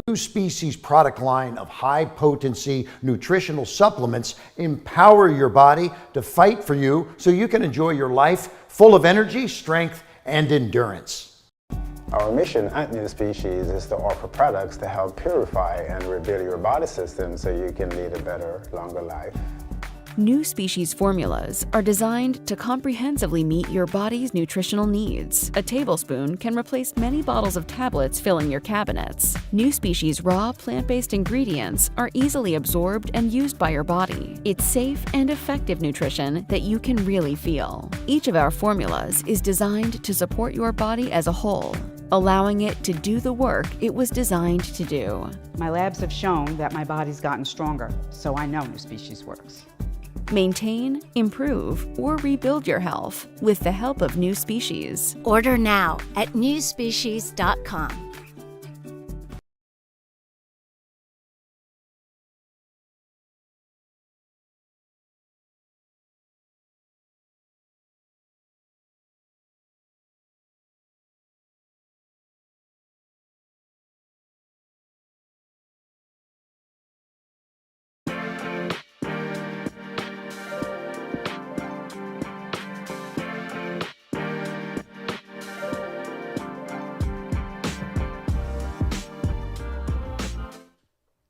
NuSpecian product line of high-potency nutritional supplements empower your body to fight for you so you can enjoy your life full of energy, strength, and endurance. Our mission at NuSpecian is to offer products to help purify and rebuild your body system so you can lead a better, longer life. NuSpecian formulas are designed to comprehensively meet your body's nutritional needs. A tablespoon can replace many bottles of tablets filling your cabinets. NuSpecian raw plant-based ingredients are easily absorbed and used by your body. It's safe and effective nutrition that you can really feel. Each of our formulas is designed to support your body as a whole, allowing it to do the work it was designed to do. My labs have shown that my body's gotten stronger, so I know NuSpecian works. Maintain, improve, or rebuild your health with the help of NuSpecian. Order now at NuSpecian.com.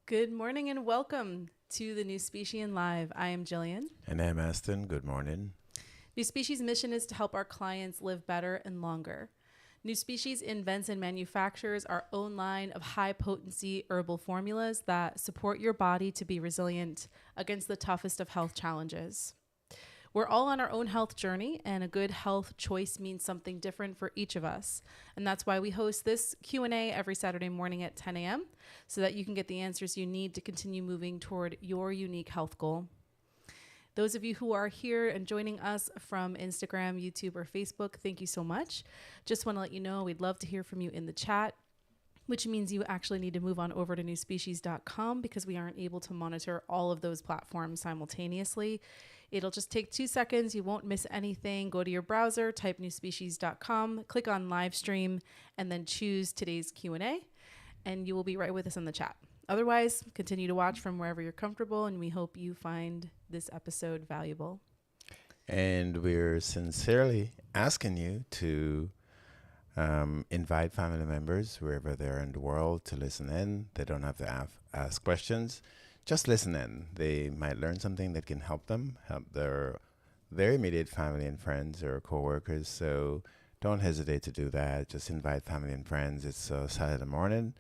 Good morning and welcome to the NuSpecian Live. I am Jillian. And I'm Aston. Good morning. NuSpecian's mission is to help our clients live better and longer. NuSpecian invents and manufactures our own line of high-potency herbal formulas that support your body to be resilient against the toughest of health challenges. We're all on our own health journey, and a good health choice means something different for each of us. And that's why we host this Q&A every Saturday morning at 10 a.m. so that you can get the answers you need to continue moving toward your unique health goal. Those of you who are here and joining us from Instagram, YouTube, or Facebook, thank you so much. Just want to let you know we'd love to hear from you in the chat, which means you actually need to move on over to NuSpecian.com because we aren't able to monitor all of those platforms simultaneously. It'll just take 2 seconds. You won't miss anything. Go to your browser, type NuSpecian.com, click on live stream, and then choose today's Q&A, and you will be right with us in the chat. Otherwise, continue to watch from wherever you're comfortable, and we hope you find this episode valuable. And we're sincerely asking you to invite family members wherever they're in the world to listen in. They don't have to ask questions. Just listen in. They might learn something that can help them, help their immediate family and friends or coworkers. So don't hesitate to do that. Just invite family and friends. It's Saturday morning,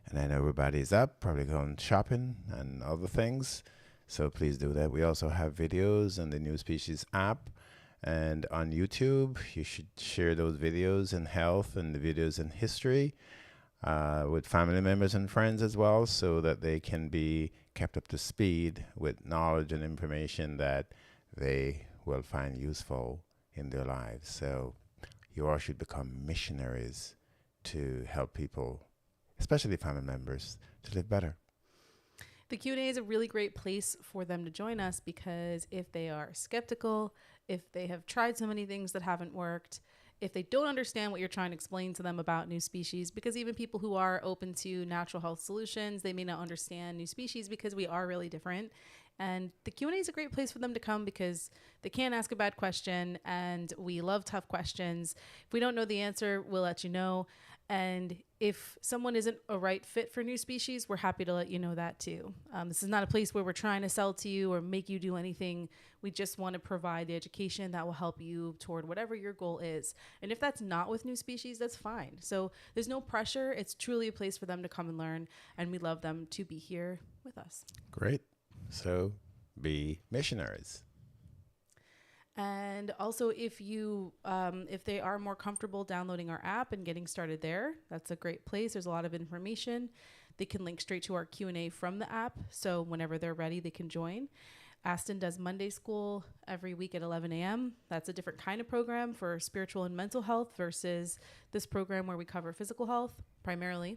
and I know everybody's up, probably going shopping and other things. So please do that. We also have videos on the NuSpecian app and on YouTube. You should share those videos in health and the videos in history with family members and friends as well, so that they can be kept up to speed with knowledge and information that they will find useful in their lives. So you all should become missionaries to help people, especially family members, to live better. The Q&A is a really great place for them to join us because if they are skeptical, if they have tried so many things that haven't worked, if they don't understand what you're trying to explain to them about NuSpecian, because even people who are open to natural health solutions, they may not understand NuSpecian because we are really different. And the Q&A is a great place for them to come because they can't ask a bad question, and we love tough questions. If we don't know the answer, we'll let you know. And if someone isn't a right fit for NuSpecian, we're happy to let you know that too. This is not a place where we're trying to sell to you or make you do anything. We just want to provide the education that will help you toward whatever your goal is. And if that's not with NuSpecian, that's fine. So there's no pressure. It's truly a place for them to come and learn, and we love them to be here with us. Great. So be missionaries. And also, if they are more comfortable downloading our app and getting started there, that's a great place. There's a lot of information. They can link straight to our Q&A from the app. So whenever they're ready, they can join. Aston does Monday School every week at 11 a.m. That's a different kind of program for spiritual and mental health versus this program where we cover physical health primarily.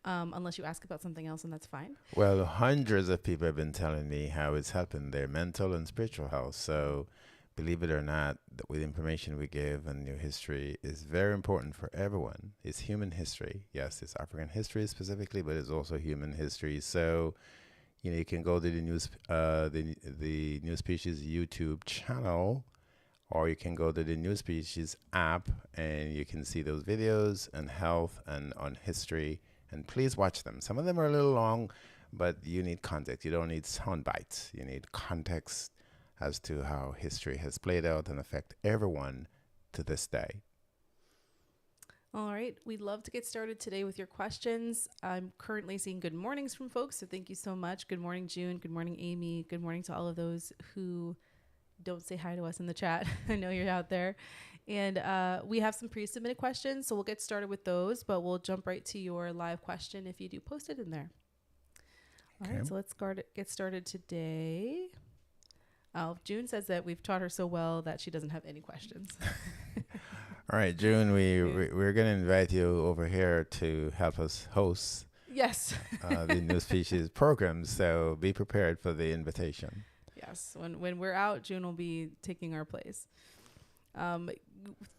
Unless you ask about something else, and that's fine. Well, hundreds of people have been telling me how it's helping their mental and spiritual health. So believe it or not, with information we give and your history is very important for everyone. It's human history. Yes, it's African history specifically, but it's also human history. So, you can go to the New Species YouTube channel, or you can go to the New Species app, and you can see those videos on health and on history. And please watch them. Some of them are a little long, but you need context. You don't need sound bites. You need context as to how history has played out and affect everyone to this day. All right. We'd love to get started today with your questions. I'm currently seeing good mornings from folks, so thank you so much. Good morning, June. Good morning, Amy. Good morning to all of those who don't say hi to us in the chat. I know you're out there. And we have some pre-submitted questions, so we'll get started with those, but we'll jump right to your live question if you do post it in there. All right, so let's get started today. June says that we've taught her so well that she doesn't have any questions. All right, June, we're going to invite you over here to help us host Yes. the New Species program, so be prepared for the invitation. Yes, when we're out, June will be taking our place.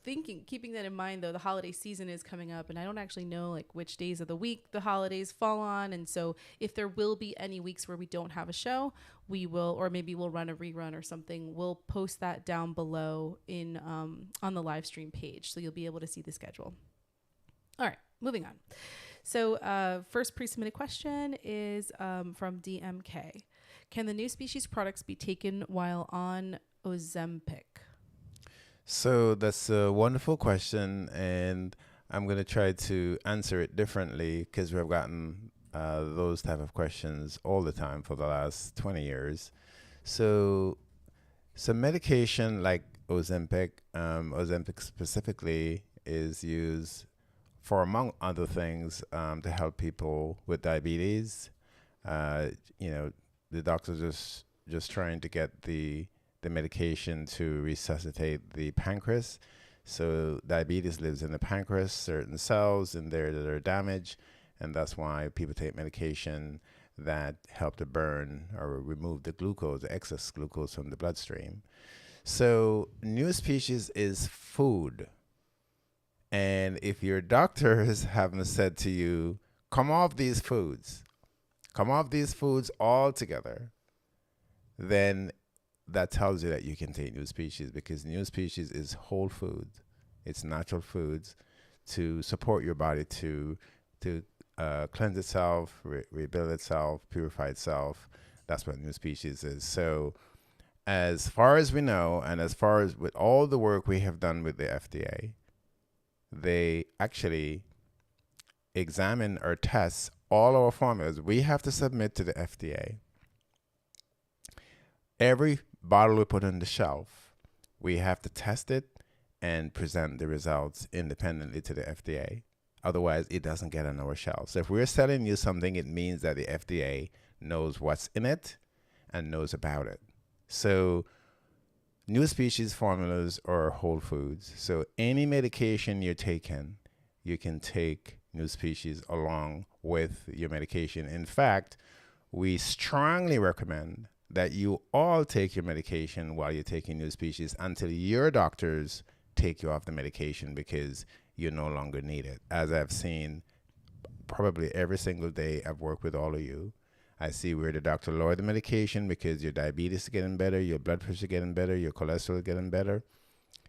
Keeping that in mind, though, the holiday season is coming up, and I don't actually know like which days of the week the holidays fall on. And so if there will be any weeks where we don't have a show, we will, or maybe we'll run a rerun or something. We'll post that down below in on the live stream page, so you'll be able to see the schedule. All right, moving on. So first pre-submitted question is from DMK. Can the New Species products be taken while on Ozempic? So that's a wonderful question, and I'm going to try to answer it differently because we've gotten those type of questions all the time for the last 20 years. So medication like Ozempic, Ozempic specifically is used for, among other things, to help people with diabetes. The doctors just trying to get the medication to resuscitate the pancreas. So diabetes lives in the pancreas, certain cells in there that are damaged, and that's why people take medication that help to burn or remove the glucose, the excess glucose from the bloodstream. So New Species is food. And if your doctors haven't said to you, come off these foods altogether, then that tells you that you can take New Species, because New Species is whole food. It's natural foods to support your body to cleanse itself, rebuild itself, purify itself. That's what New Species is. So as far as we know, and as far as with all the work we have done with the FDA, they actually examine or test all our formulas. We have to submit to the FDA. Every bottle we put on the shelf, we have to test it and present the results independently to the FDA. Otherwise, it doesn't get on our shelves. So if we're selling you something, it means that the FDA knows what's in it and knows about it. So New Species formulas are whole foods. So any medication you're taking, you can take New Species along with your medication. In fact, we strongly recommend that you all take your medication while you're taking New Species until your doctors take you off the medication, because you no longer need it. As I've seen probably every single day I've worked with all of you, I see where the doctor lowered the medication because your diabetes is getting better, your blood pressure is getting better, your cholesterol is getting better.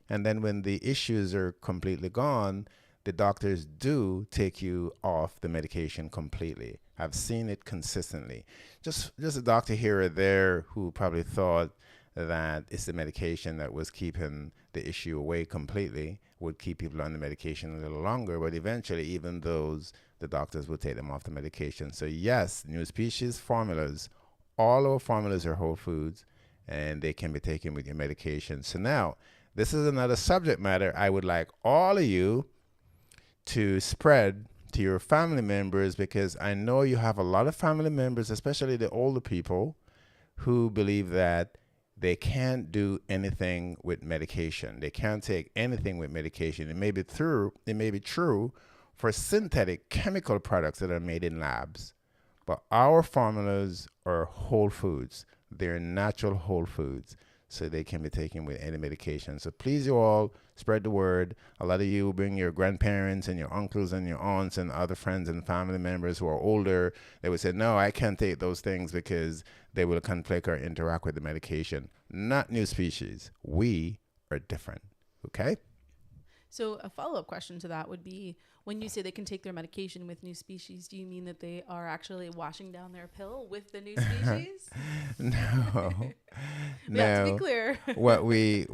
And then when the issues are completely gone, the doctors do take you off the medication completely. I've seen it consistently. Just a doctor here or there who probably thought that it's the medication that was keeping the issue away completely would keep people on the medication a little longer, but eventually even those, the doctors will take them off the medication. So yes, New Species formulas, all our formulas are whole foods, and they can be taken with your medication. So now, this is another subject matter I would like all of you to spread to your family members, because I know you have a lot of family members, especially the older people, who believe that they can't do anything with medication. They can't take anything with medication. It may be true for synthetic chemical products that are made in labs, but our formulas are whole foods. They're natural whole foods. so they can be taken with any medication. So please, you all, spread the word. A lot of you bring your grandparents and your uncles and your aunts and other friends and family members who are older. They would say, no, I can't take those things because they will conflict or interact with the medication. Not NuSpecian. We are different. Okay? So a follow-up question to that would be, when you say they can take their medication with NuSpecian, do you mean that they are actually washing down their pill with the NuSpecian? No. We have to be clear. what we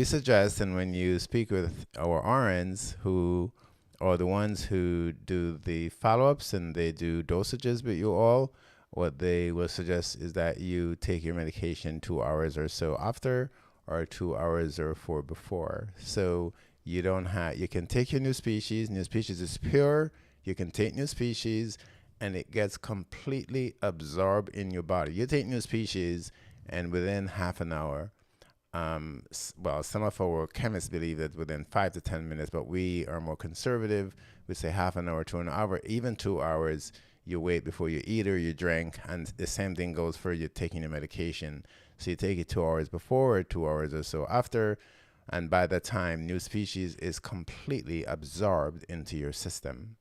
suggest, and when you speak with our RNs who are the ones who do the follow-ups and they do dosages with you all, what they will suggest is that you take your medication 2 hours or so after, or 2 hours or 4 before. So you can take your NuSpecian. NuSpecian is pure. You can take NuSpecian and it gets completely absorbed in your body. You take NuSpecian and within half an hour, some of our chemists believe that within 5 to 10 minutes, but we are more conservative. We say half an hour to an hour, even 2 hours. You wait before you eat or you drink, and the same thing goes for you taking your medication. So you take it 2 hours before or 2 hours or so after, and by that time, NuSpecian is completely absorbed into your system.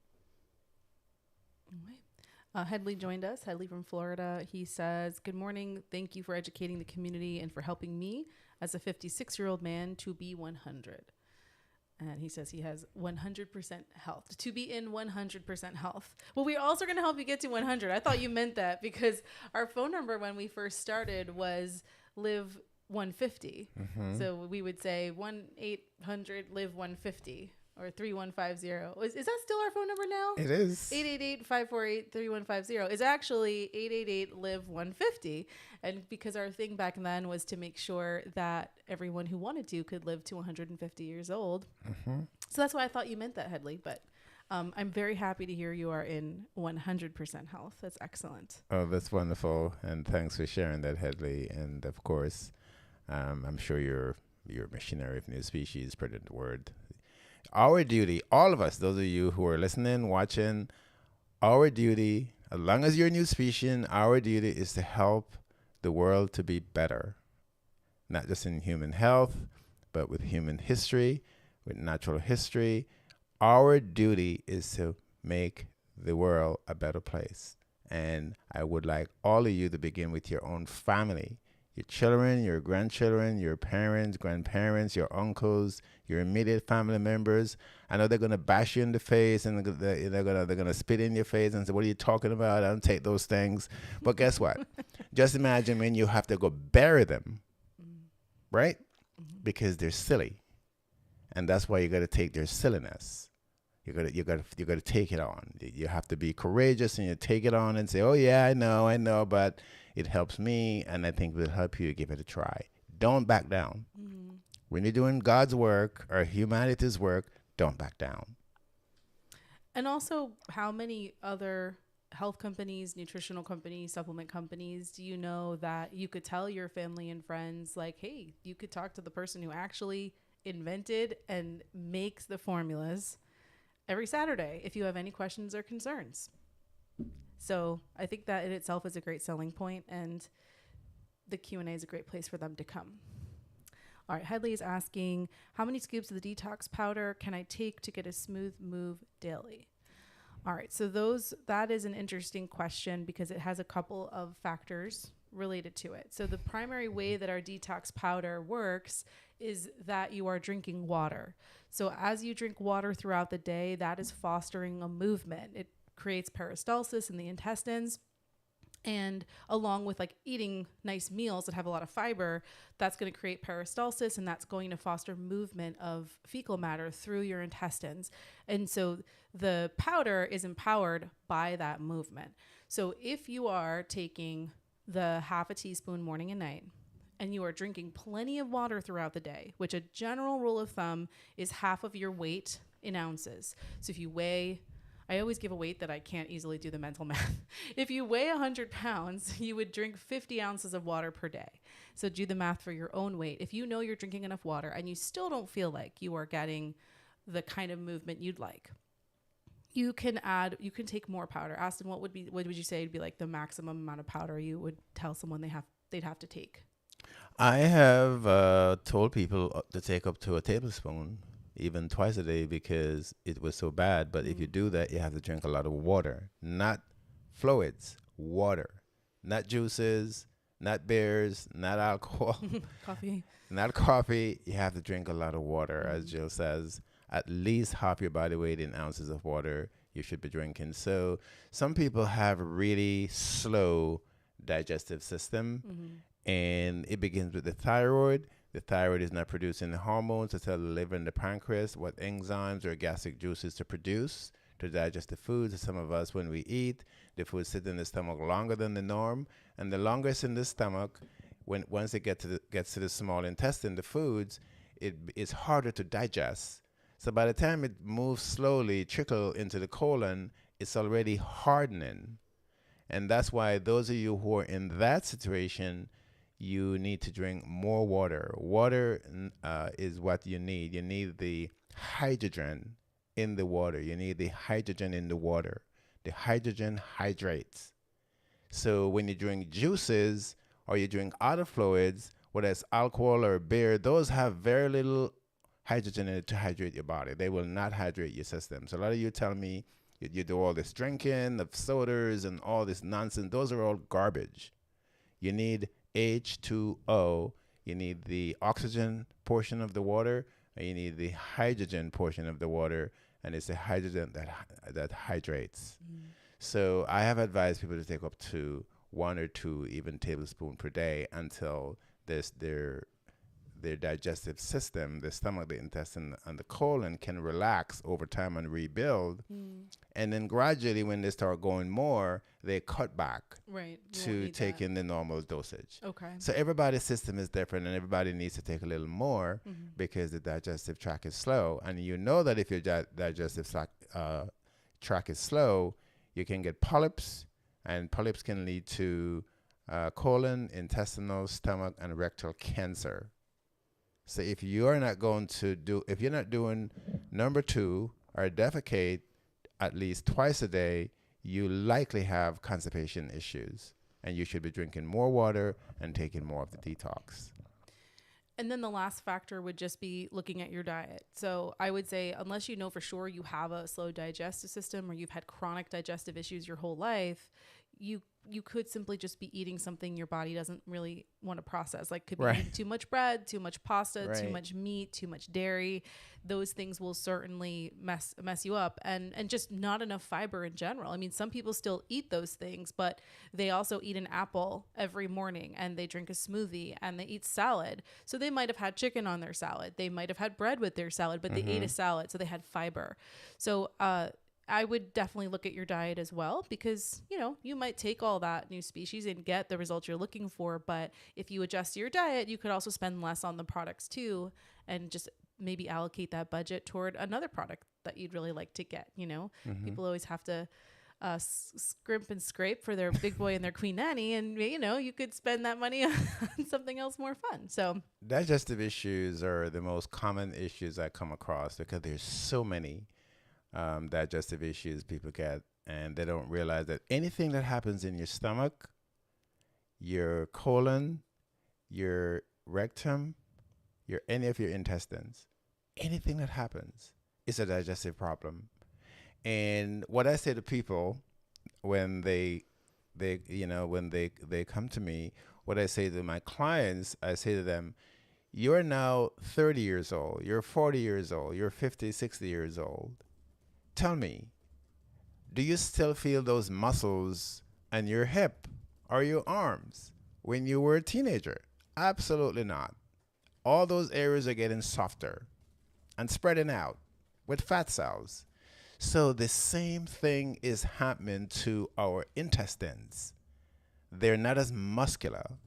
Headley joined us. Headley from Florida. He says, "Good morning. Thank you for educating the community and for helping me as a 56-year-old man to be 100." And he says he has 100% health, to be in 100% health. Well, we're also going to help you get to 100. I thought you meant that, because our phone number when we first started was live 150. So we would say 1-800-LIVE-150 or 3150. Is that still our phone number now? It is. 888-548-3150 is actually 888-LIVE-150. And because our thing back then was to make sure that everyone who wanted to could live to 150 years old. So that's why I thought you meant that, Headley. But I'm very happy to hear you are in 100% health. That's excellent. Oh, that's wonderful. And thanks for sharing that, Headley. And of course, I'm sure you're a missionary of NuSpecian, spreading the word. Our duty, all of us, those of you who are listening, watching, our duty, as long as you're NuSpecian, our duty is to help the world to be better. Not just in human health, but with human history, with natural history. Our duty is to make the world a better place. And I would like all of you to begin with your own family. Your children, your grandchildren, your parents, grandparents, your uncles, your immediate family members. I know they're going to bash you in the face and they're going to spit in your face and say, what are you talking about? I don't take those things. But guess what? Just imagine when you have to go bury them, right? Because they're silly. And that's why you got to take their silliness. You got to take it on. You have to be courageous and you take it on and say, oh yeah, I know, but it helps me, and I think it will help you. Give it a try. Don't back down. When you're doing God's work or humanity's work, don't back down. And also, how many other health companies, nutritional companies, supplement companies do you know that you could tell your family and friends, like, hey, you could talk to the person who actually invented and makes the formulas every Saturday if you have any questions or concerns. So I think that in itself is a great selling point, and the Q&A is a great place for them to come. All right, Headley is asking, how many scoops of the detox powder can I take to get a smooth move daily? All right, so that is an interesting question because it has a couple of factors related to it. So the primary way that our detox powder works is that you are drinking water. So as you drink water throughout the day, that is fostering a movement. It creates peristalsis in the intestines, and along with like eating nice meals that have a lot of fiber, that's going to create peristalsis, and that's going to foster movement of fecal matter through your intestines. And so the powder is empowered by that movement. So if you are taking the half a teaspoon morning and night, and you are drinking plenty of water throughout the day, which a general rule of thumb is half of your weight in ounces. So if you weigh, I always give a weight that I can't easily do the mental math. If you weigh 100 pounds, you would drink 50 ounces of water per day. So do the math for your own weight. If you know you're drinking enough water and you still don't feel like you are getting the kind of movement you'd like, you can take more powder. Aston, what would you say would be like the maximum amount of powder you would tell someone they'd have to take? I have told people to take up to a tablespoon, even twice a day, because it was so bad. But if you do that, you have to drink a lot of water, not fluids, water, not juices, not beers, not alcohol, Coffee. not coffee. You have to drink a lot of water, as Jill says. At least half your body weight in ounces of water you should be drinking. So some people have really slow digestive system, and it begins with the thyroid. The thyroid is not producing the hormones to tell the liver and the pancreas what enzymes or gastric juices to produce to digest the foods. And some of us, when we eat, the food sits in the stomach longer than the norm, and the longer it's in the stomach, when once it gets to the small intestine, the foods, it is harder to digest. So by the time it moves slowly, trickle into the colon, it's already hardening. And that's why those of you who are in that situation, you need to drink more water. Water is what you need. You need the hydrogen in the water. You need the hydrogen in the water. The hydrogen hydrates. So when you drink juices or you drink other fluids, whether it's alcohol or beer, those have very little hydrogen in it to hydrate your body. They will not hydrate your system. So a lot of you tell me you do all this drinking of sodas and all this nonsense. Those are all garbage. You need H2O. You need the oxygen portion of the water, and you need the hydrogen portion of the water, and it's the hydrogen that hydrates. So I have advised people to take up to 1 or 2 even tablespoons per day until their digestive system, the stomach, the intestine, and the colon can relax over time and rebuild. And then gradually, when they start going more, they cut back Right. You won't to need take that. in the normal dosage. Okay. So everybody's system is different, and everybody needs to take a little more because the digestive tract is slow. And you know that if your digestive tract is slow, you can get polyps, and polyps can lead to colon, intestinal, stomach, and rectal cancer. So if you're not doing number 2 or defecate at least twice a day, you likely have constipation issues, and you should be drinking more water and taking more of the detox. And then the last factor would just be looking at your diet. So I would say, unless you know for sure you have a slow digestive system or you've had chronic digestive issues your whole life, you could simply just be eating something your body doesn't really want to process. Like could be Right. eating too much bread, too much pasta, too Right. much meat, too much dairy. Those things will certainly mess you up, and just not enough fiber in general. I mean, some people still eat those things, but they also eat an apple every morning, and they drink a smoothie, and they eat salad. So they might have had chicken on their salad. They might have had bread with their salad, but they ate a salad, so they had fiber. So I would definitely look at your diet as well, because, you might take all that NuSpecian and get the results you're looking for. But if you adjust your diet, you could also spend less on the products too, and just maybe allocate that budget toward another product that you'd really like to get. People always have to scrimp and scrape for their big boy and their queen nanny. And, you could spend that money on something else more fun. So Digestive issues are the most common issues I come across because there's so many digestive issues people get, and they don't realize that anything that happens in your stomach, your colon, your rectum, any of your intestines, anything that happens is a digestive problem. And what I say to people when they come to me, what I say to my clients, I say to them, you're now 30 years old, you're 40 years old, you're 50, 60 years old. Tell me, do you still feel those muscles on your hip or your arms when you were a teenager? Absolutely not. All those areas are getting softer and spreading out with fat cells. So the same thing is happening to our intestines. They're not as muscular.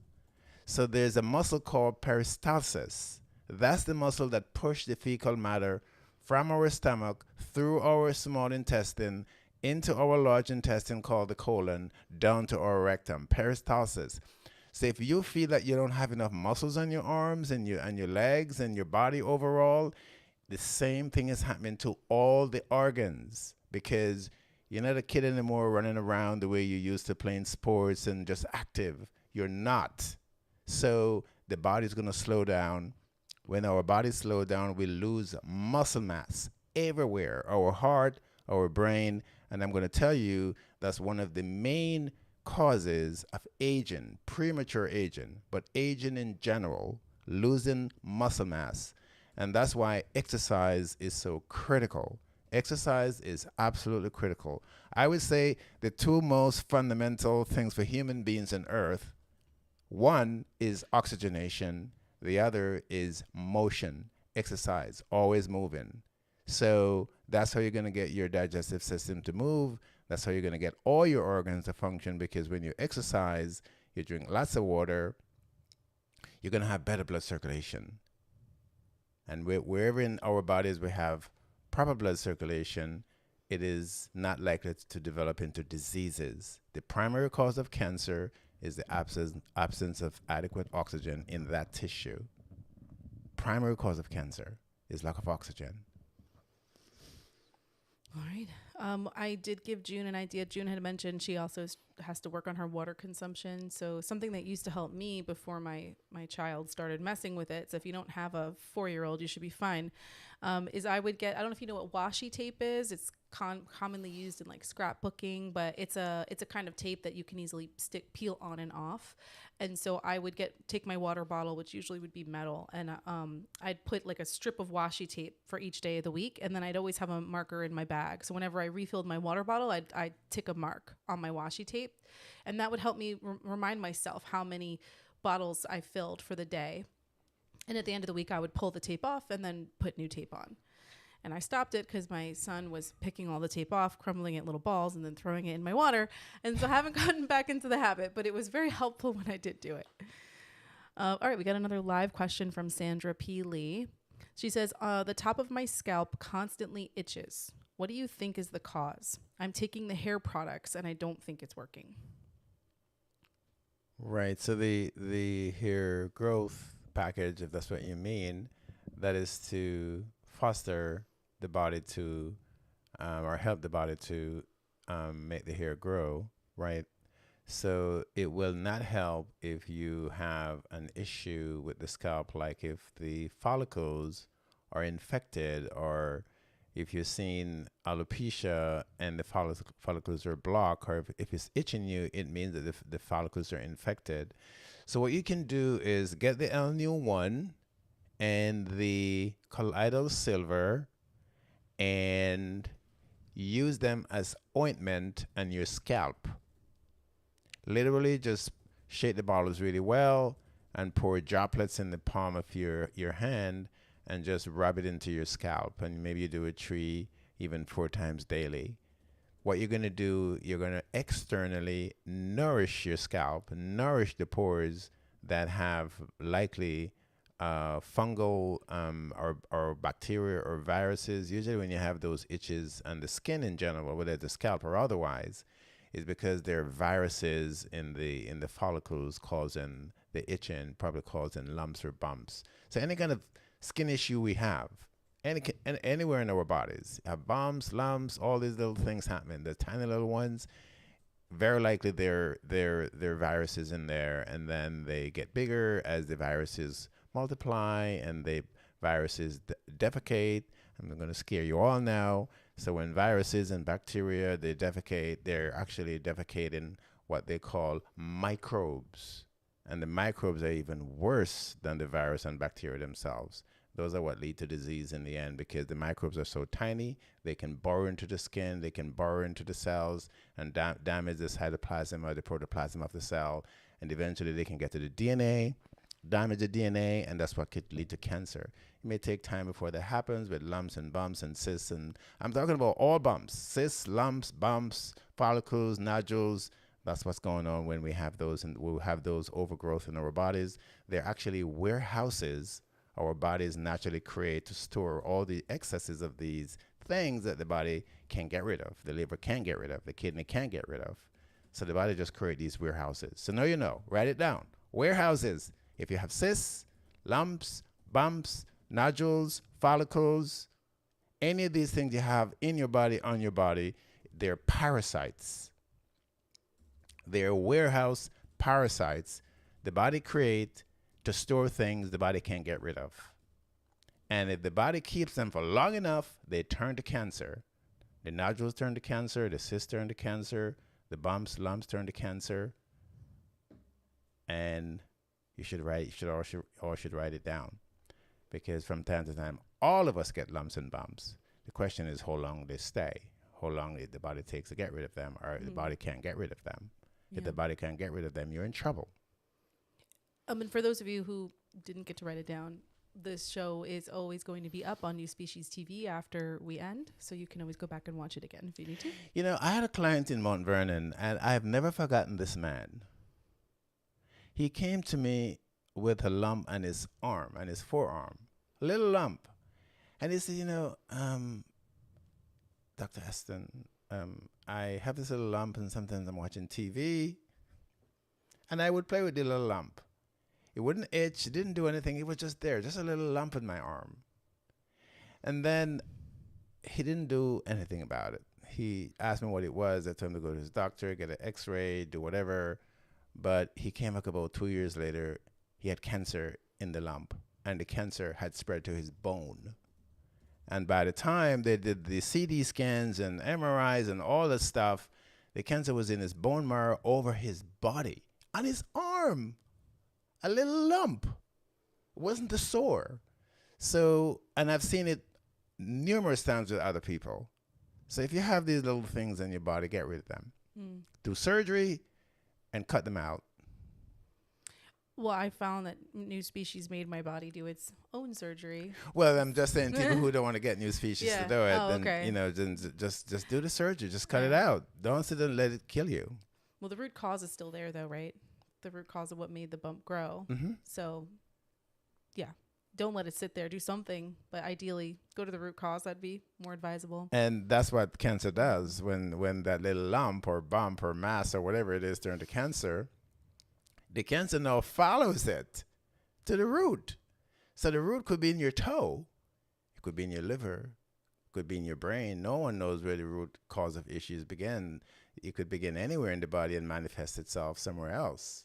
So there's a muscle called peristalsis. That's the muscle that pushes the fecal matter from our stomach through our small intestine into our large intestine called the colon, down to our rectum. Peristalsis. So if you feel that you don't have enough muscles on your arms and your legs and your body overall, the same thing is happening to all the organs, because you're not a kid anymore running around the way you used to, playing sports and just active. You're not. So the body's going to slow down. When our body slows down, we lose muscle mass everywhere, our heart, our brain. And I'm going to tell you that's one of the main causes of aging, premature aging, but aging in general, losing muscle mass. And that's why exercise is so critical. Exercise is absolutely critical. I would say the two most fundamental things for human beings on earth, one is oxygenation, the other is motion, exercise, always moving. So that's how you're going to get your digestive system to move. That's how you're going to get all your organs to function, because when you exercise, you drink lots of water, you're going to have better blood circulation. And wherever in our bodies we have proper blood circulation, it is not likely to develop into diseases. The primary cause of cancer is the absence of adequate oxygen in that tissue. Primary cause of cancer is lack of oxygen. All right. I did give June an idea. June had mentioned she also has to work on her water consumption. So something that used to help me before my child started messing with it, so if you don't have a 4-year-old, you should be fine, is I would get, I don't know if you know what washi tape is. It's commonly used in like scrapbooking, but it's a kind of tape that you can easily peel on and off. And so I would take my water bottle, which usually would be metal, and I'd put like a strip of washi tape for each day of the week, and then I'd always have a marker in my bag. So whenever I refilled my water bottle, I'd tick a mark on my washi tape, and that would help me remind myself how many bottles I filled for the day. And at the end of the week, I would pull the tape off and then put new tape on. And I stopped it because my son was picking all the tape off, crumbling it in little balls, and then throwing it in my water. And so I haven't gotten back into the habit, but it was very helpful when I did do it. All right, we got another live question from Sandra P. Lee. She says, the top of my scalp constantly itches. What do you think is the cause? I'm taking the hair products, and I don't think it's working. Right. So the hair growth package, if that's what you mean, that is to foster the body to, or help the body to make the hair grow, right? So it will not help if you have an issue with the scalp, like if the follicles are infected, or if you're seeing alopecia and the follicles are blocked, or if it's itching you, it means that the follicles are infected. So what you can do is get the LNU1 and the colloidal silver and use them as ointment on your scalp. Literally just shake the bottles really well and pour droplets in the palm of your hand and just rub it into your scalp. And maybe you do it 3, even 4 times daily. What you're going to do, you're going to externally nourish your scalp, nourish the pores that have likely fungal or bacteria or viruses. Usually when you have those itches on the skin in general, whether it's the scalp or otherwise, is because there are viruses in the follicles causing the itching, probably causing lumps or bumps. So any kind of skin issue we have, anywhere in our bodies, have bumps, lumps, all these little things happening. The tiny little ones, very likely they're viruses in there, and then they get bigger as the viruses multiply and the viruses defecate. I'm going to scare you all now. So when viruses and bacteria, they defecate, they're actually defecating what they call microbes. And the microbes are even worse than the virus and bacteria themselves. Those are what lead to disease in the end, because the microbes are so tiny, they can burrow into the skin, they can burrow into the cells and damage the cytoplasm or the protoplasm of the cell. And eventually they can get to the DNA, damage the DNA, and that's what could lead to cancer. It may take time before that happens with lumps and bumps and cysts. And I'm talking about all bumps, cysts, lumps, bumps, follicles, nodules. That's what's going on when we have those, and we'll have those overgrowth in our bodies. They're actually warehouses our bodies naturally create to store all the excesses of these things that the body can't get rid of, the liver can't get rid of, the kidney can't get rid of. So the body just creates these warehouses. So now you know, write it down. Warehouses. If you have cysts, lumps, bumps, nodules, follicles, any of these things you have in your body, on your body, they're parasites. They're warehouse parasites the body creates to store things the body can't get rid of. And if the body keeps them for long enough, they turn to cancer. The nodules turn to cancer, the cysts turn to cancer, the bumps, lumps turn to cancer. And you should all should write it down, because from time to time, all of us get lumps and bumps. The question is how long they stay, how long the body takes to get rid of them, or the body can't get rid of them. If the body can't get rid of them, you're in trouble. And for those of you who didn't get to write it down, this show is always going to be up on New Species TV after we end, so you can always go back and watch it again if you need to. You know, I had a client in Mount Vernon, and I've never forgotten this man. He came to me with a lump on his arm, on his forearm, a little lump. And he said, you know, Dr. Heston, I have this little lump, and sometimes I'm watching TV, and I would play with the little lump. It wouldn't itch, it didn't do anything, it was just there, just a little lump in my arm. And then he didn't do anything about it. He asked me what it was. I told him to go to his doctor, get an x-ray, do whatever. But he came back about 2 years later. He had cancer in the lump, and the cancer had spread to his bone. And by the time they did the CT scans and MRIs and all that stuff, the cancer was in his bone marrow over his body, on his arm. A little lump. It wasn't a sore. So, and I've seen it numerous times with other people. So if you have these little things in your body, get rid of them. Do surgery and cut them out. Well, I found that New Species made my body do its own surgery. Well, I'm just saying, people who don't want to get New Species to do it, then, okay. you know, just do the surgery. Just cut it out. Don't sit there and let it kill you. Well, the root cause is still there, though, right? The root cause of what made the bump grow. So, yeah, don't let it sit there. Do something, but ideally, go to the root cause. That'd be more advisable. And that's what cancer does. When that little lump or bump or mass or whatever it is turned to cancer, the cancer now follows it to the root. So the root could be in your toe. It could be in your liver. It could be in your brain. No one knows where the root cause of issues begin. It could begin anywhere in the body and manifest itself somewhere else.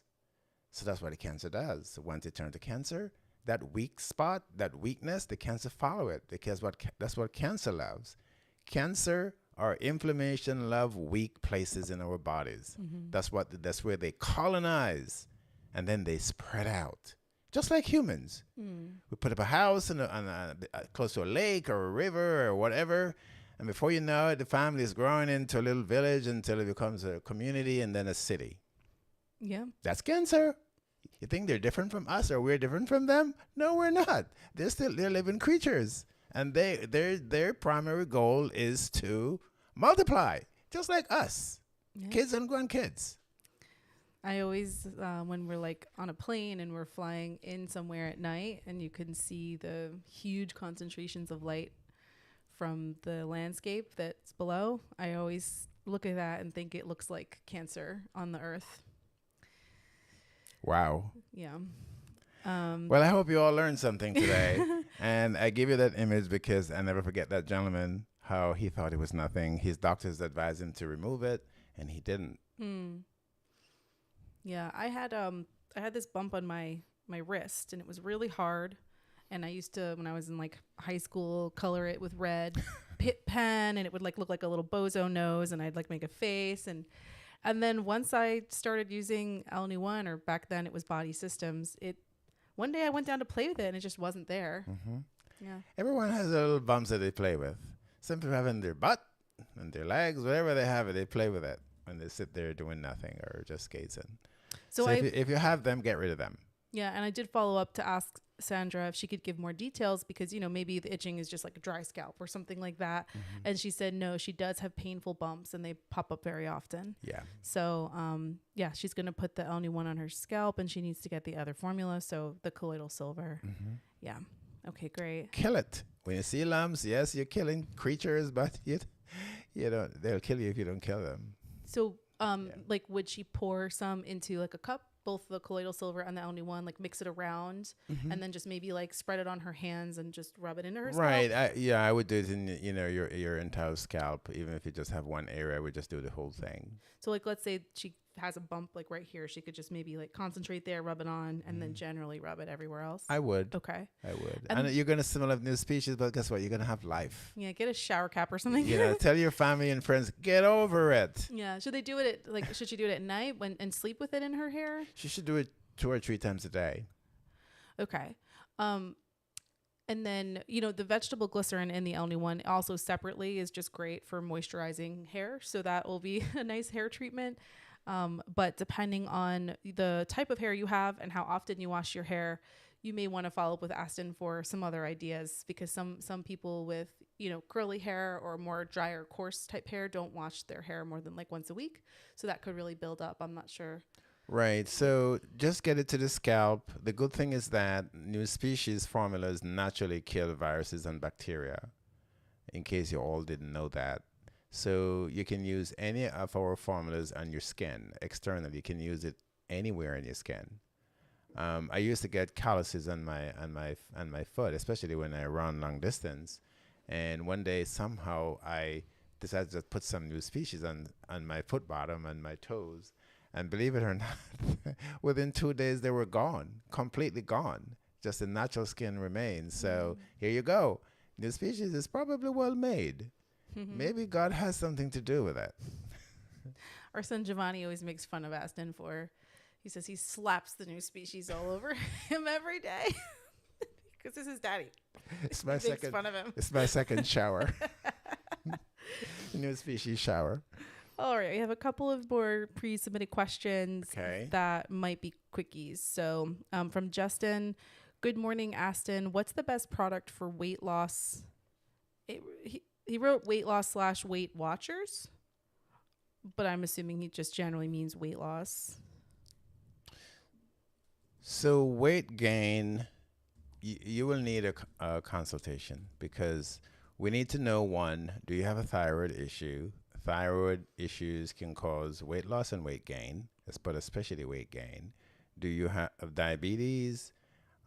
So that's what the cancer does. Once it turns to cancer, that weak spot, that weakness, the cancer follow it, because that's what cancer loves. Cancer or inflammation love weak places in our bodies. That's where they colonize, and then they spread out, just like humans. We put up a house close to a lake or a river or whatever, and before you know it, the family is growing into a little village until it becomes a community and then a city. Yeah. That's cancer. You think they're different from us or we're different from them? No, we're not. They're living creatures. And their primary goal is to multiply, just like us, kids and grandkids. I always, when we're like on a plane and we're flying in somewhere at night and you can see the huge concentrations of light from the landscape that's below, I always look at that and think it looks like cancer on the earth. Wow. Yeah. Well, I hope you all learned something today. And I give you that image because I never forget that gentleman, how he thought it was nothing. His doctors advised him to remove it, and he didn't. Yeah, I had this bump on my wrist, and it was really hard. And I used to, when I was in like high school, color it with red pen, and it would like look like a little bozo nose, and I'd like make a face. And then once I started using L-NU1, or back then it was Body Systems, one day I went down to play with it and it just wasn't there. Yeah. Everyone has their little bumps that they play with. Some people have it in their butt and their legs, whatever they have it, they play with it when they sit there doing nothing or just gazing. So if you have them, get rid of them. Yeah, and I did follow up to ask Sandra if she could give more details because, maybe the itching is just like a dry scalp or something like that. And she said, no, she does have painful bumps and they pop up very often. Yeah. So, she's going to put the L-NU1 on her scalp and she needs to get the other formula. So the colloidal silver. Yeah. Okay, great. Kill it. When you see lumps, yes, you're killing creatures, but they'll kill you if you don't kill them. So, like, would she pour some into like a cup? Both the colloidal silver and the L-NU1, like mix it around and then just maybe like spread it on her hands and just rub it into her scalp? Right. I would do it in, your entire scalp. Even if you just have one area, I would just do the whole thing. So like, let's say she has a bump like right here, she could just maybe like concentrate there, rub it on, and then generally rub it everywhere else. I would. Okay. I would. And- And you're going to smell of NuSpecian, but guess what? You're going to have life. Yeah, get a shower cap or something. You know, tell your family and friends, get over it. Yeah. Should they do it should she do it at night and sleep with it in her hair? She should do it 2 or 3 times a day. Okay. And then, the vegetable glycerin in the Elny one also separately is just great for moisturizing hair. So that will be a nice hair treatment. But depending on the type of hair you have and how often you wash your hair, you may want to follow up with Aston for some other ideas, because some people with, curly hair or more drier, coarse type hair don't wash their hair more than like once a week. So that could really build up. I'm not sure. Right. So just get it to the scalp. The good thing is that NuSpecian formulas naturally kill viruses and bacteria, in case you all didn't know that. So you can use any of our formulas on your skin externally. You can use it anywhere in your skin. I used to get calluses on my foot, especially when I run long distance. And one day somehow I decided to put some NuSpecian on my foot bottom and my toes. And believe it or not, within 2 days they were gone, completely gone. Just the natural skin remains. So here you go. NuSpecian is probably well made. Maybe God has something to do with it. Our son Giovanni always makes fun of Aston he says he slaps the NuSpecian all over him every day because this is daddy. It's my Makes second. fun of him. It's my second shower. NuSpecian shower. All right, we have a couple of more pre-submitted questions that might be quickies. So from Justin, good morning, Aston. What's the best product for weight loss? He wrote weight loss / Weight Watchers, but I'm assuming he just generally means weight loss. So weight gain, you will need a consultation, because we need to know, one, do you have a thyroid issue? Thyroid issues can cause weight loss and weight gain, but especially weight gain. Do you have diabetes?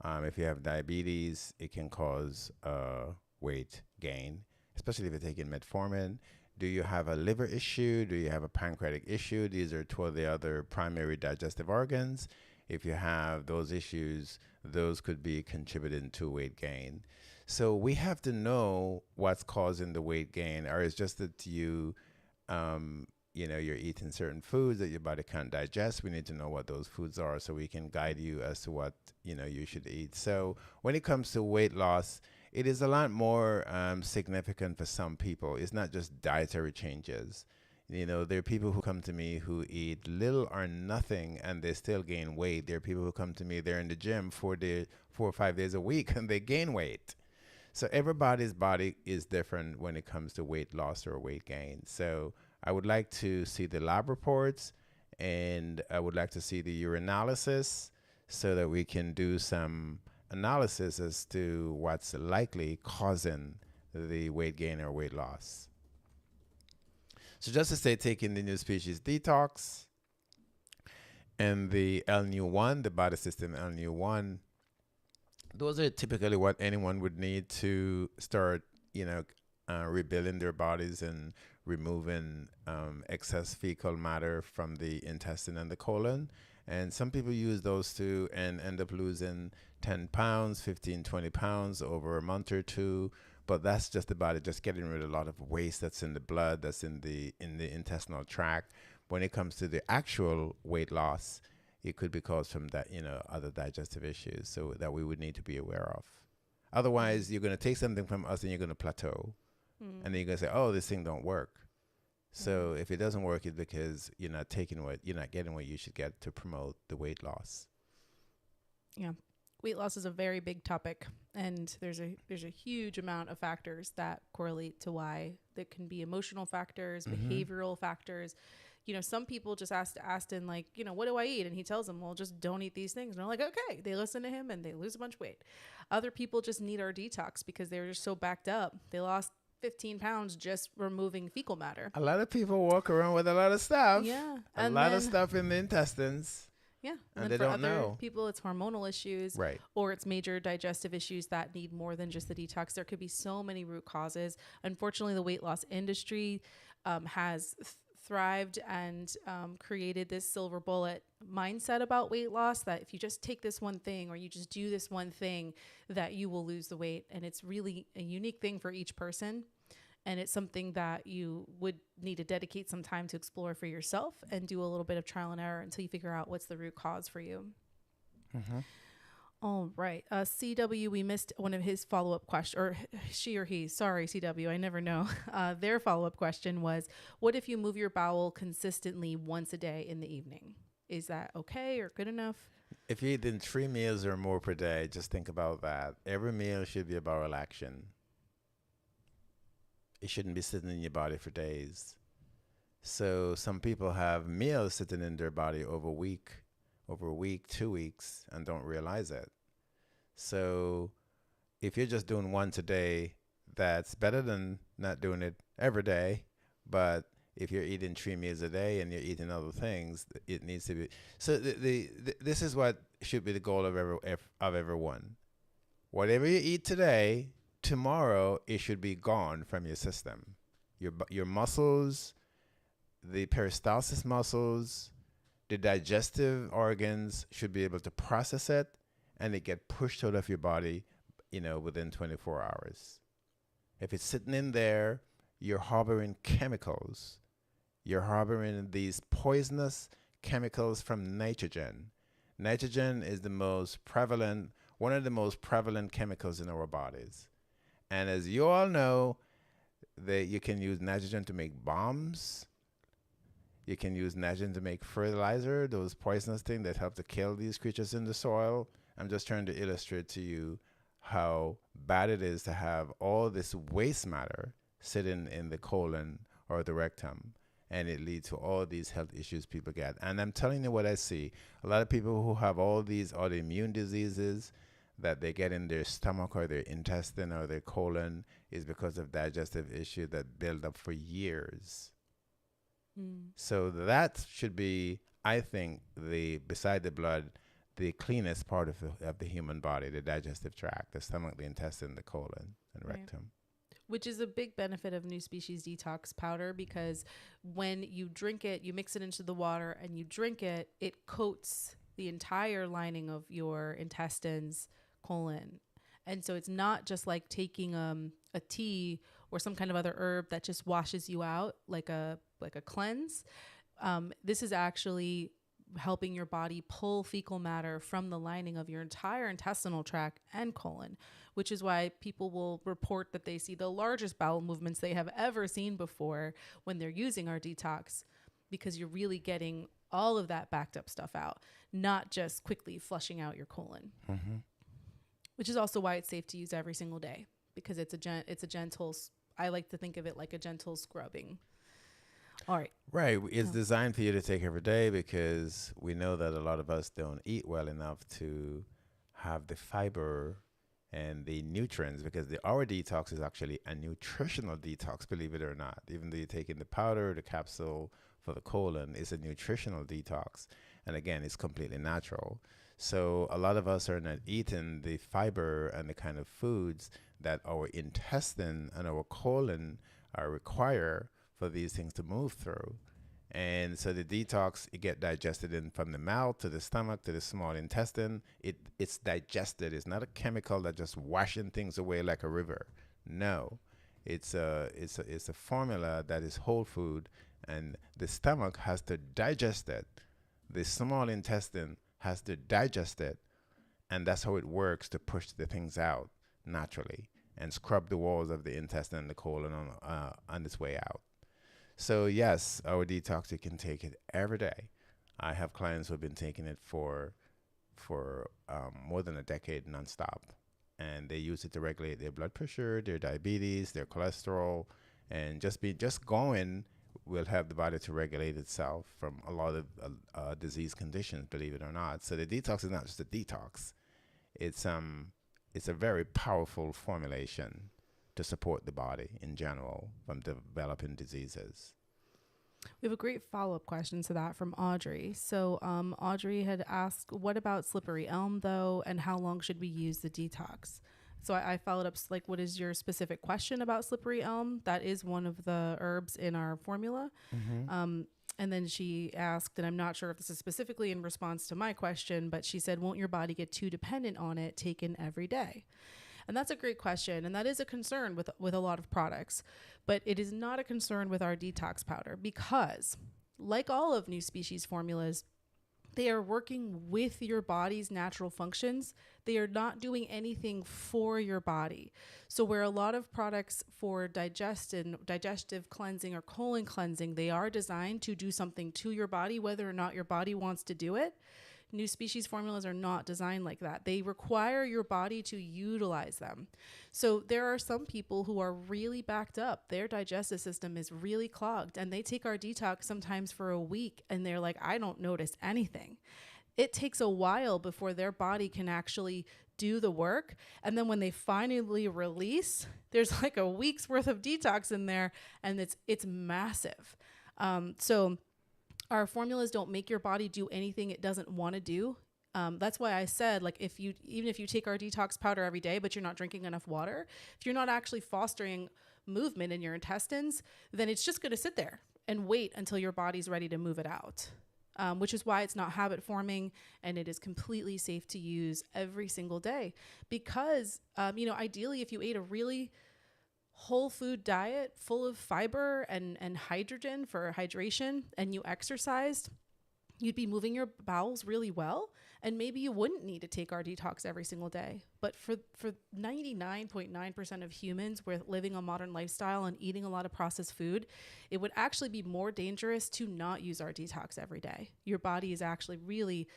If you have diabetes, it can cause weight gain, especially if you're taking metformin. Do you have a liver issue? Do you have a pancreatic issue? These are 2 of the other primary digestive organs. If you have those issues, those could be contributing to weight gain. So we have to know what's causing the weight gain, or it's just that you're eating certain foods that your body can't digest. We need to know what those foods are so we can guide you as to what, you should eat. So when it comes to weight loss, it is a lot more significant for some people. It's not just dietary changes. There are people who come to me who eat little or nothing and they still gain weight. There are people who come to me, they're in the gym 4 or 5 days a week and they gain weight. So everybody's body is different when it comes to weight loss or weight gain. So I would like to see the lab reports, and I would like to see the urinalysis so that we can do some analysis as to what's likely causing the weight gain or weight loss. So just to say, taking the NuSpecian Detox and the LNU1, the body system LNU1, those are typically what anyone would need to start, rebuilding their bodies and removing excess fecal matter from the intestine and the colon. And some people use those two and end up losing 10 pounds, 15, 20 pounds over a month or two. But that's just the body just getting rid of a lot of waste that's in the blood, that's in the intestinal tract. When it comes to the actual weight loss, it could be caused from that, other digestive issues, so that we would need to be aware of. Otherwise, you're going to take something from us and you're going to plateau. And then you're going to say, oh, this thing don't work. So if it doesn't work, it's because you're not getting what you should get to promote the weight loss. Yeah. Weight loss is a very big topic, and there's a huge amount of factors that correlate to why. There can be emotional factors, behavioral factors. Some people just ask Aston, like, what do I eat? And he tells them, well, just don't eat these things. And they're like, okay. They listen to him and they lose a bunch of weight. Other people just need our detox because they're just so backed up. They lost 15 pounds just removing fecal matter. A lot of people walk around with a lot of stuff. Yeah. A lot of stuff in the intestines. Yeah. And then they for don't other know. people, it's hormonal issues. Right. Or it's major digestive issues that need more than just the detox. There could be so many root causes. Unfortunately, the weight loss industry has thrived and created this silver bullet mindset about weight loss, that if you just take this one thing or you just do this one thing, that you will lose the weight. And it's really a unique thing for each person. And it's something that you would need to dedicate some time to explore for yourself and do a little bit of trial and error until you figure out what's the root cause for you. All right. CW, we missed one of his follow-up questions, or she or he, sorry, CW, I never know. Their follow-up question was, what if you move your bowel consistently once a day in the evening? Is that okay or good enough? If you're eating 3 meals or more per day, just think about that. Every meal should be a bowel action. It shouldn't be sitting in your body for days. So some people have meals sitting in their body over a week, 2 weeks, and don't realize it. So if you're just doing once a day, that's better than not doing it every day. But if you're eating 3 meals a day and you're eating other things, it needs to be. So this is what should be the goal of everyone. Whatever you eat today, tomorrow it should be gone from your system. Your muscles, the peristalsis muscles, the digestive organs should be able to process it, and it get pushed out of your body, within 24 hours. If it's sitting in there, you're harboring chemicals. You're harboring these poisonous chemicals from nitrogen. Nitrogen is one of the most prevalent chemicals in our bodies. And as you all know, you can use nitrogen to make bombs. You can use nitrogen to make fertilizer, those poisonous things that help to kill these creatures in the soil. I'm just trying to illustrate to you how bad it is to have all this waste matter sitting in the colon or the rectum, and it leads to all these health issues people get. And I'm telling you what I see. A lot of people who have all these autoimmune diseases that they get in their stomach or their intestine or their colon is because of digestive issues that build up for years. So that should be, I think, beside the blood, the cleanest part of the human body, the digestive tract, the stomach, the intestine, the colon, and rectum. Which is a big benefit of NuSpecian Detox Powder, because when you drink it, you mix it into the water and you drink it, it coats the entire lining of your intestines, colon. And so it's not just like taking a tea or some kind of other herb that just washes you out like a cleanse. This is actually helping your body pull fecal matter from the lining of your entire intestinal tract and colon, which is why people will report that they see the largest bowel movements they have ever seen before when they're using our detox, because you're really getting all of that backed up stuff out, not just quickly flushing out your colon. Which is also why it's safe to use every single day, because it's a gentle, I like to think of it like a gentle scrubbing. All right. Right. It's designed for you to take every day, because we know that a lot of us don't eat well enough to have the fiber and the nutrients, because our detox is actually a nutritional detox, believe it or not. Even though you're taking the powder, the capsule for the colon, it's a nutritional detox. And again, it's completely natural. So a lot of us are not eating the fiber and the kind of foods that our intestine and our colon require for these things to move through. And so the detox, it get digested in from the mouth to the stomach to the small intestine. It's digested. It's not a chemical that just washing things away like a river. No, it's a formula that is whole food, and the stomach has to digest it. The small intestine has to digest it, and that's how it works to push the things out naturally and scrub the walls of the intestine and the colon on its way out. So yes, our detox, you can take it every day. I have clients who have been taking it for more than a decade nonstop, and they use it to regulate their blood pressure, their diabetes, their cholesterol, and just going will help the body to regulate itself from a lot of disease conditions, believe it or not. So the detox is not just a detox. It's a very powerful formulation to support the body in general from developing diseases. We have a great follow-up question to that from Audrey. So Audrey had asked, what about slippery elm though, and how long should we use the detox? So I followed up like, what is your specific question about slippery elm? That is one of the herbs in our formula. And then she asked, and I'm not sure if this is specifically in response to my question, but she said, won't your body get too dependent on it taken every day? And that's a great question. And that is a concern with a lot of products, but it is not a concern with our detox powder because like all of NuSpecian formulas, they are working with your body's natural functions. They are not doing anything for your body. So where a lot of products for digestive cleansing or colon cleansing, they are designed to do something to your body, whether or not your body wants to do it. NuSpecian formulas are not designed like that. They require your body to utilize them. So there are some people who are really backed up. Their digestive system is really clogged and they take our detox sometimes for a week and they're like, I don't notice anything. It takes a while before their body can actually do the work. And then when they finally release, there's like a week's worth of detox in there and it's massive. So our formulas don't make your body do anything it doesn't want to do. That's why I said, like, even if you take our detox powder every day, but you're not drinking enough water, if you're not actually fostering movement in your intestines, then it's just going to sit there and wait until your body's ready to move it out. Which is why it's not habit forming and it is completely safe to use every single day. Because, ideally, if you ate a really whole food diet full of fiber and hydrogen for hydration and you exercised, you'd be moving your bowels really well. And maybe you wouldn't need to take our detox every single day. But for 99.9% of humans with living a modern lifestyle and eating a lot of processed food, it would actually be more dangerous to not use our detox every day. Your body is actually really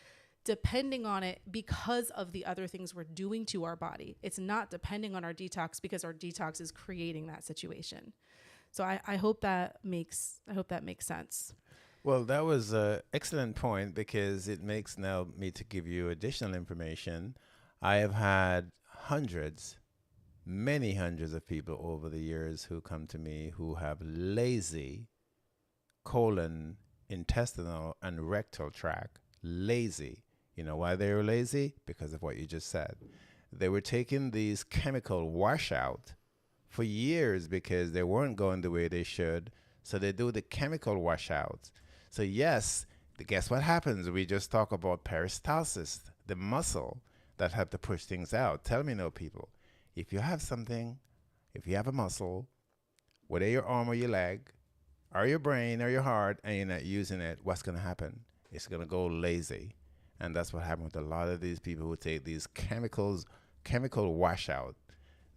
depending on it because of the other things we're doing to our body. It's not depending on our detox because our detox is creating that situation. So I hope that makes sense. Well, that was an excellent point because it makes now me to give you additional information. I have had many hundreds of people over the years who come to me who have lazy colon, intestinal, and rectal tract. Lazy. You know why they were lazy? Because of what you just said. They were taking these chemical washout for years because they weren't going the way they should. So they do the chemical washouts. So yes, guess what happens? We just talk about peristalsis, the muscle that have to push things out. Tell me no, people. If you have a muscle, whether your arm or your leg, or your brain or your heart, and you're not using it, what's going to happen? It's going to go lazy. And that's what happened with a lot of these people who take these chemical washout.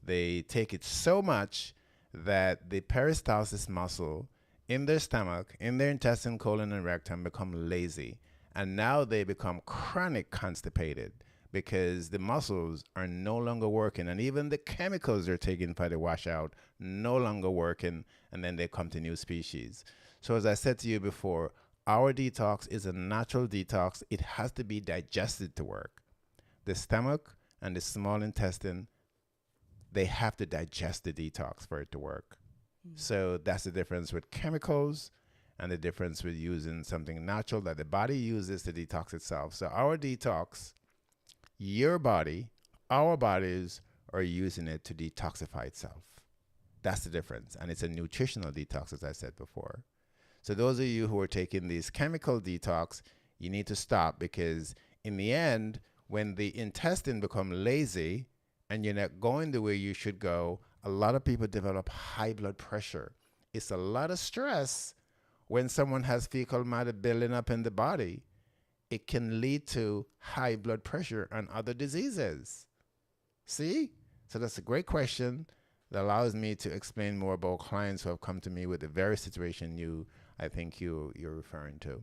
They take it so much that the peristalsis muscle in their stomach, in their intestine, colon, and rectum become lazy. And now they become chronic constipated because the muscles are no longer working. And even the chemicals they're taking for the washout no longer working. And then they come to NuSpecian. So as I said to you before, our detox is a natural detox. It has to be digested to work. The stomach and the small intestine, they have to digest the detox for it to work. So that's the difference with chemicals and the difference with using something natural that the body uses to detox itself. So our detox, your body, our bodies are using it to detoxify itself. That's the difference. And it's a nutritional detox, as I said before. So those of you who are taking these chemical detox, you need to stop because in the end, when the intestine become lazy and you're not going the way you should go, a lot of people develop high blood pressure. It's a lot of stress when someone has fecal matter building up in the body. It can lead to high blood pressure and other diseases. See? So that's a great question that allows me to explain more about clients who have come to me with the very situation I think you're referring to.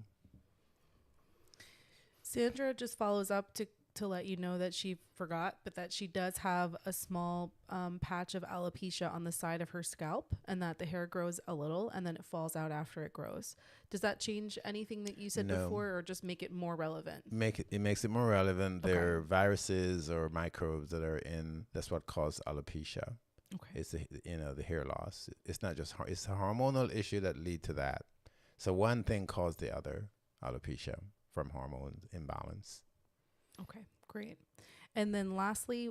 Sandra just follows up to let you know that she forgot, but that she does have a small patch of alopecia on the side of her scalp and that the hair grows a little and then it falls out after it grows. Does that change anything that you said before or just make it more relevant? It makes it more relevant. Okay. There are viruses or microbes that are in, that's what causes alopecia. Okay. It's the hair loss. It's not just, it's a hormonal issue that lead to that. So one thing caused the other, alopecia from hormone imbalance. Okay, great. And then lastly,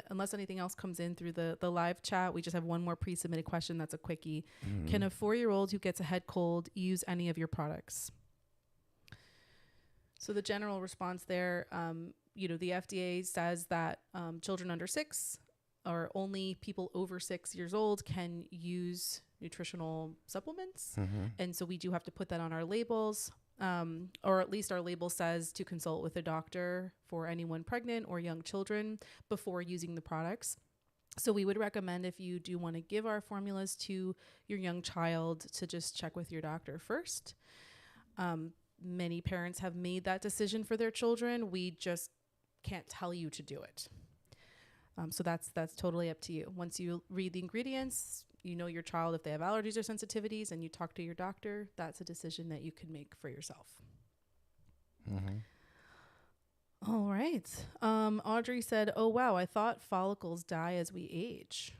unless anything else comes in through the live chat, we just have one more pre-submitted question. That's a quickie. Can a 4-year-old who gets a head cold use any of your products? So the general response there, the FDA says that children under 6 or only people over 6 years old can use nutritional supplements. And so we do have to put that on our labels. Or at least our label says to consult with a doctor for anyone pregnant or young children before using the products. So we would recommend, if you do want to give our formulas to your young child, to just check with your doctor first. Many parents have made that decision for their children. We just can't tell you to do it. So that's totally up to you. Once you read the ingredients, you know your child, if they have allergies or sensitivities, and you talk to your doctor, that's a decision that you can make for yourself. All right. Audrey said, oh, wow, I thought follicles die as we age.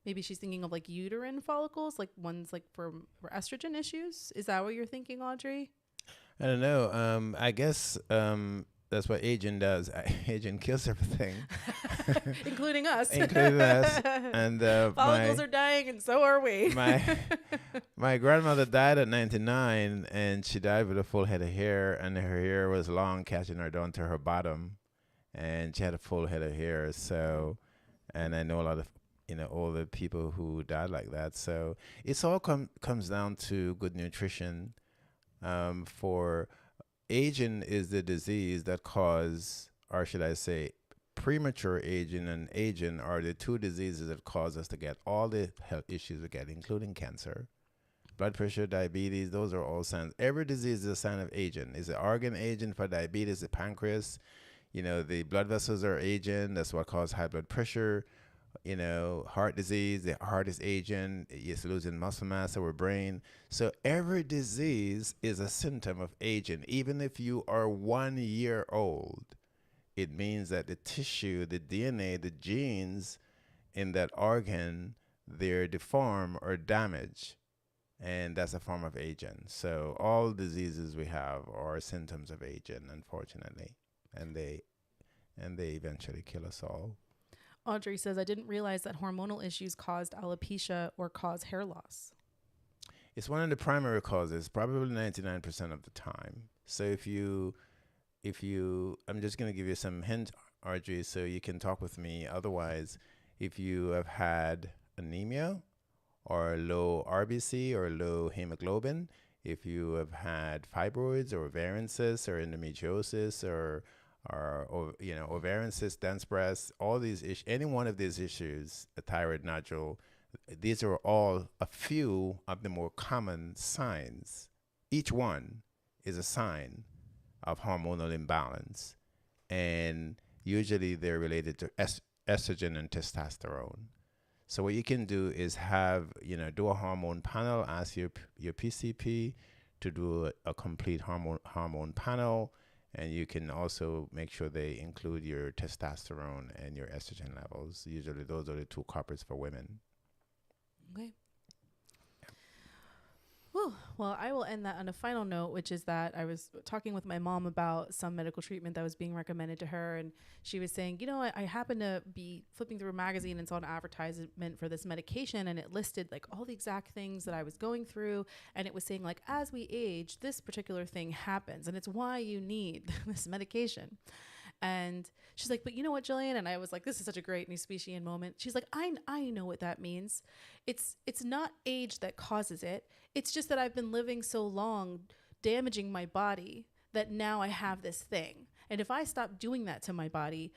Maybe she's thinking of like uterine follicles, like ones like for estrogen issues. Is that what you're thinking, Audrey? I don't know. I guess that's what aging does. Aging kills everything. Including us. Including us. And follicles are dying, and so are we. my grandmother died at 99, and she died with a full head of hair, and her hair was long, catching her down to her bottom, and she had a full head of hair. So, and I know a lot of older people who died like that. So it's all comes down to good nutrition. For aging is the disease that cause, or should I say, premature aging and aging are the two diseases that cause us to get all the health issues we get, including cancer, blood pressure, diabetes. Those are all signs. Every disease is a sign of aging. Is the organ aging? For diabetes, the pancreas, the blood vessels are aging. That's what causes high blood pressure. Heart disease, the heart is aging, it's losing muscle mass, our brain. So every disease is a symptom of aging. Even if you are 1 year old, it means that the tissue, the DNA, the genes in that organ, they're deformed or damaged. And that's a form of aging. So all diseases we have are symptoms of aging, unfortunately. And they eventually kill us all. Audrey says, I didn't realize that hormonal issues caused alopecia or cause hair loss. It's one of the primary causes, probably 99% of the time. So if you, I'm just going to give you some hints, Audrey, so you can talk with me. Otherwise, if you have had anemia or low RBC or low hemoglobin, if you have had fibroids or ovarian cysts or endometriosis or ovarian cyst, dense breast, all these issues, any one of these issues, a thyroid nodule, these are all a few of the more common signs. Each one is a sign of hormonal imbalance, and usually they're related to estrogen and testosterone. So what you can do is do a hormone panel, ask your PCP to do a complete hormone panel. And you can also make sure they include your testosterone and your estrogen levels. Usually those are the two culprits for women. Okay. Well, I will end that on a final note, which is that I was talking with my mom about some medical treatment that was being recommended to her. And she was saying, I happened to be flipping through a magazine and saw an advertisement for this medication. And it listed like all the exact things that I was going through. And it was saying like, as we age, this particular thing happens. And it's why you need this medication. And she's like, but you know what, Jillian? And I was like, this is such a great NuSpecian moment. She's like, I know what that means. It's not age that causes it. It's just that I've been living so long damaging my body that now I have this thing. And if I stop doing that to my body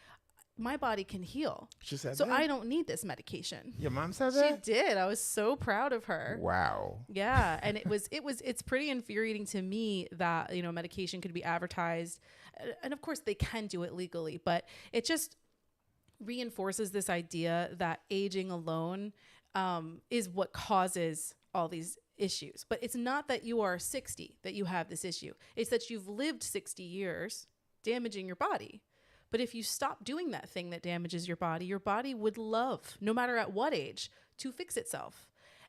can heal. She said so that? I don't need this medication. Your mom said that? She did. I was so proud of her. Wow. Yeah. And it's pretty infuriating to me that, medication could be advertised. And of course they can do it legally, but it just reinforces this idea that aging alone is what causes all these issues. But it's not that you are 60 that you have this issue. It's that you've lived 60 years damaging your body. But if you stop doing that thing that damages your body would love, no matter at what age, to fix itself.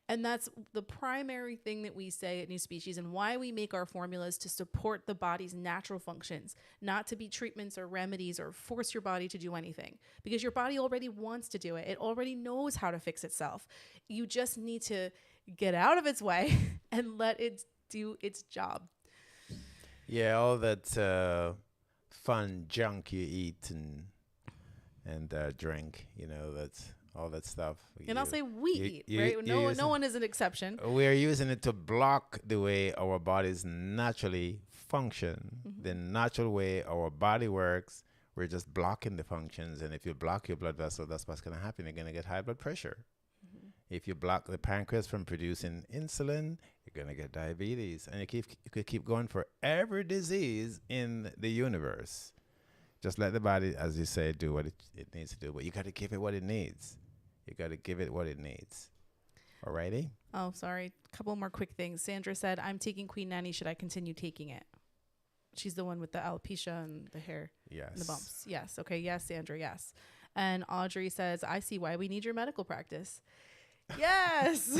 And that's the primary thing that we say at New Species, and why we make our formulas to support the body's natural functions, not to be treatments or remedies or force your body to do anything, because your body already wants to do it. It already knows how to fix itself. You just need to get out of its way and let it do its job. Yeah, all that fun junk you eat and drink, that's all that stuff. And I'll say we eat, right? No one is an exception. We're using it to block the way our bodies naturally function, the natural way our body works. We're just blocking the functions. And if you block your blood vessel, that's what's going to happen. You're going to get high blood pressure. If you block the pancreas from producing insulin, you're going to get diabetes. And you could keep going for every disease in the universe. Just let the body, as you say, do what it needs to do. But you got to give it what it needs. You got to give it what it needs. Alrighty? Oh, sorry. A couple more quick things. Sandra said, I'm taking Queen Nanny. Should I continue taking it? She's the one with the alopecia and the hair. Yes. And the bumps. Yes. Okay. Yes, Sandra. Yes. And Audrey says, I see why we need your medical practice. Yes.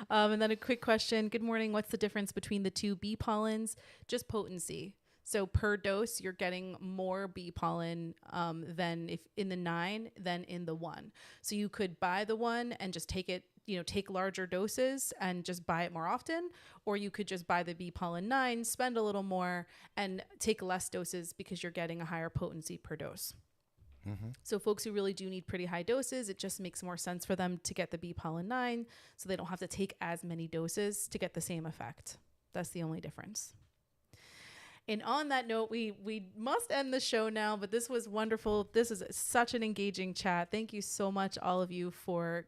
And then a quick question. Good morning. What's the difference between the two bee pollens? Just potency. So per dose, you're getting more bee pollen than if in the 9 than in the 1. So you could buy the 1 and just take it, take larger doses and just buy it more often. Or you could just buy the bee pollen 9, spend a little more and take less doses because you're getting a higher potency per dose. So folks who really do need pretty high doses, it just makes more sense for them to get the bee pollen 9 so they don't have to take as many doses to get the same effect. That's the only difference. And on that note, we must end the show now, but this was wonderful. This is such an engaging chat. Thank you so much, all of you, for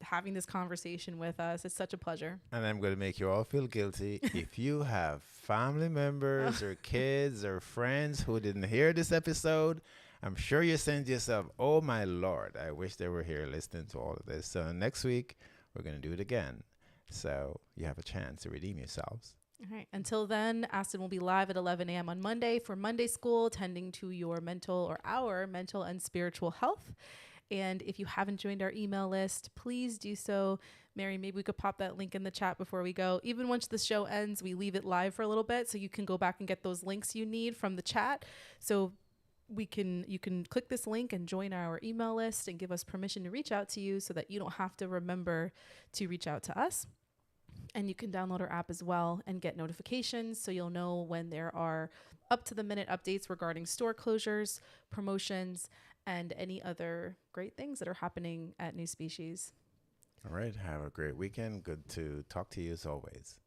having this conversation with us. It's such a pleasure. And I'm going to make you all feel guilty. If you have family members or kids or friends who didn't hear this episode, I'm sure you're saying to yourself, oh, my Lord, I wish they were here listening to all of this. So next week, we're going to do it again. So you have a chance to redeem yourselves. All right. Until then, Aston will be live at 11 a.m. on Monday for Monday School, tending to your mental or our mental and spiritual health. And if you haven't joined our email list, please do so. Mary, maybe we could pop that link in the chat before we go. Even once the show ends, we leave it live for a little bit so you can go back and get those links you need from the chat. So you can click this link and join our email list and give us permission to reach out to you so that you don't have to remember to reach out to us. And you can download our app as well and get notifications so you'll know when there are up-to-the-minute updates regarding store closures, promotions, and any other great things that are happening at New Species. All right. Have a great weekend. Good to talk to you as always.